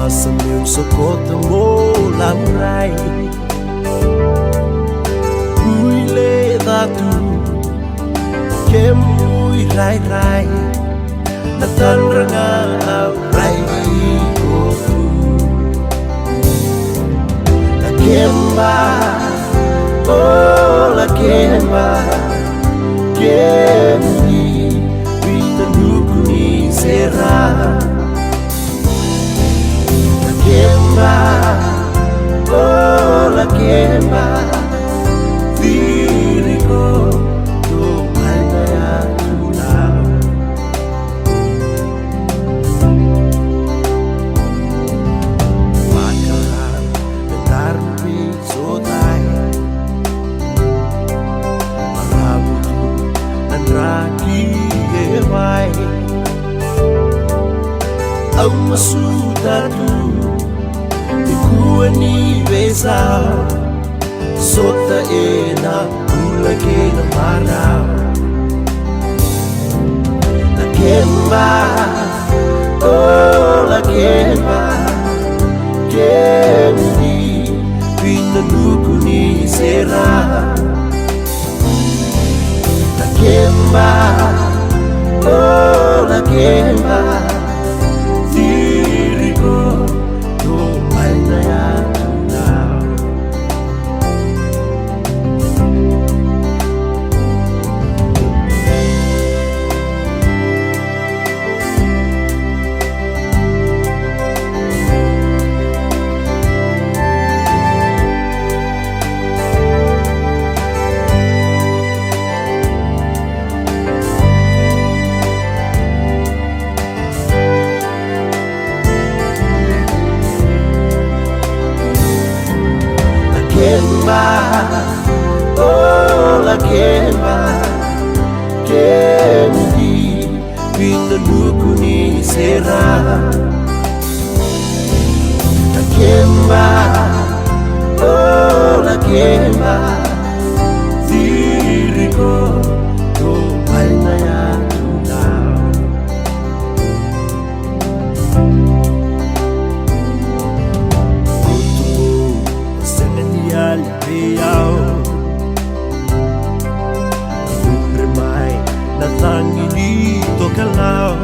Masamim sokota mo lamurai Uile datu Kemui rai rai Natanranga au rai kofu La kemba Oh la kemba Kemui Wina nukuni sera Kemba, oh la kemba, diriku tu hanya ya tulau. Makalah bentar pisotai, marabutu dan raki ewai, au masudatu. Ni besa sota ena pula ke na marau la kemba oh la kemba kemdi pina nukuni sera la kemba oh la kemba diriku Kemba, oh la kemba, kemdi, pina nukuni sera. La kemba, oh la kemba, diriku tu hanya ya tulau. Liao Umremai natangi dito kalau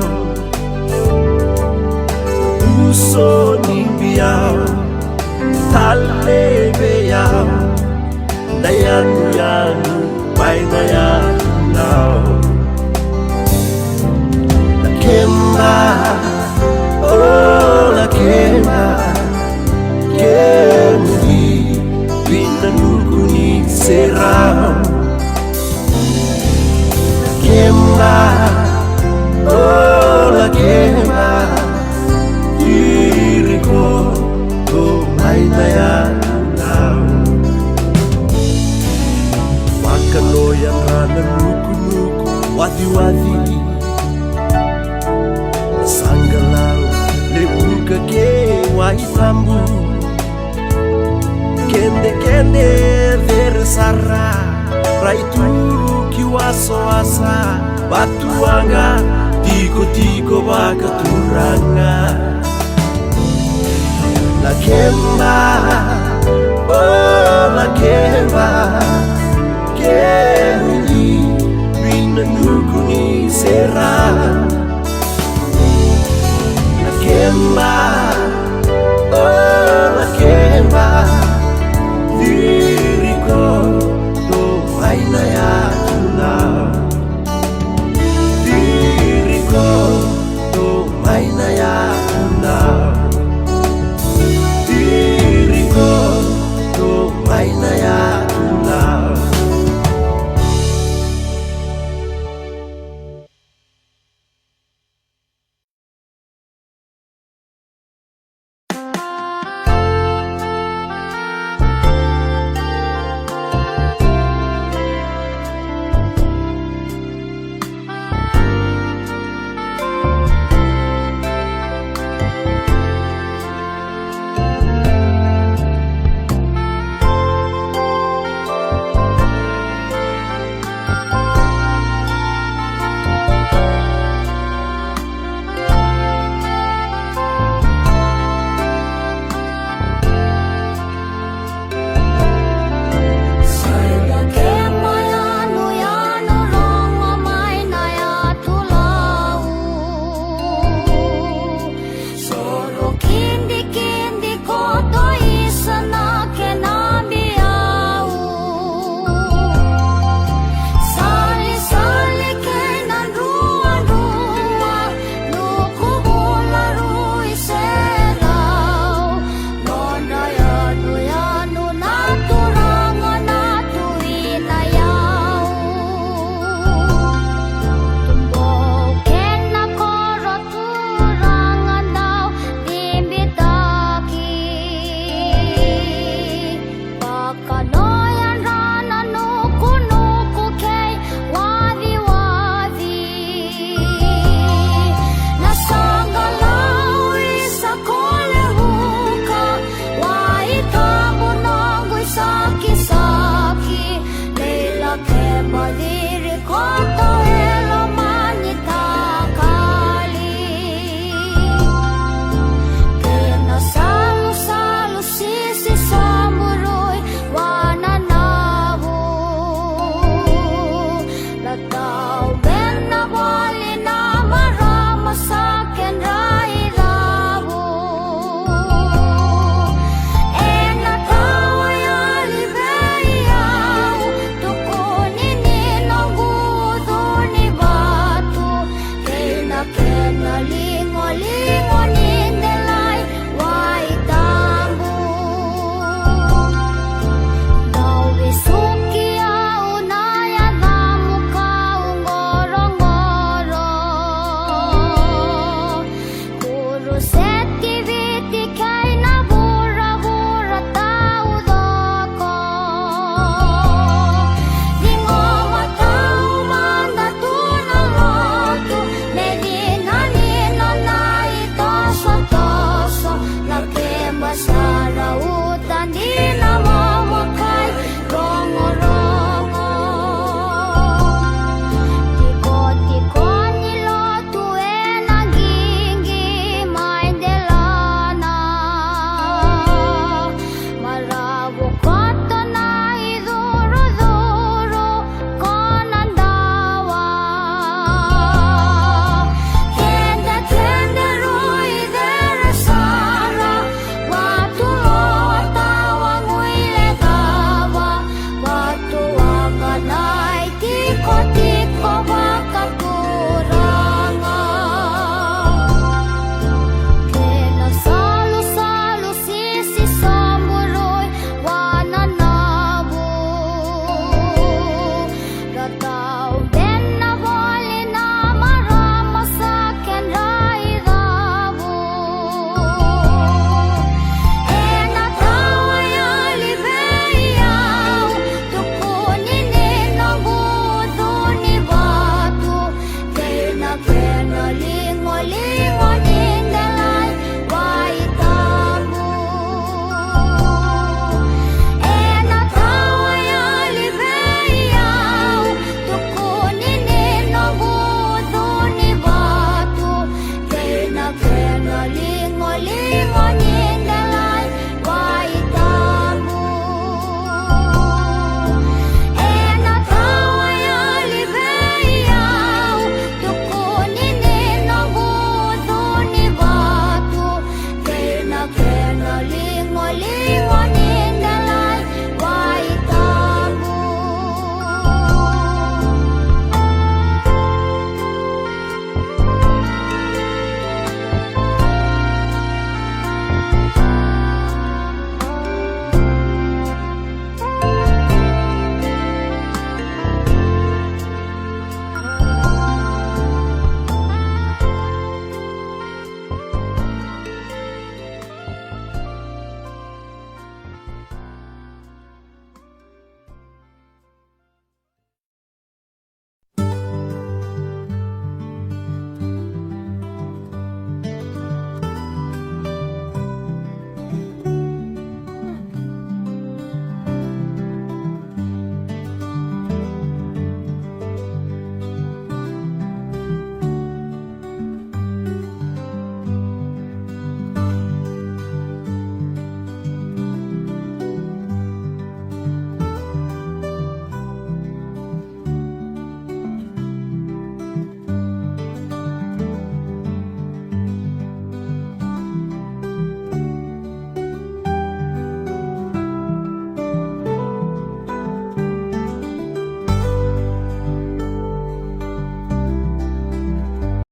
Uso ni biao Tale beao Dayan yang Pai naya lao La kemba Oh la kemba Kemdi Pina nukuni sera La kemba Oh la kemba Diriku tu hanya ya tulau Wakano yang rana nuku-nuku Wadi-wadi Sanggalau lebuka ke wahitambu Kende versara Raitu kiwaso asa Batuanga Tiko-tiko bakaturanga La kemba Oh la kemba Kemdi Bina nukuni sera La kemba Oh la kemba Diriku tu hanya ya tulau Diriku tu hanya ya tulau Diriku tu hanya ya Hadi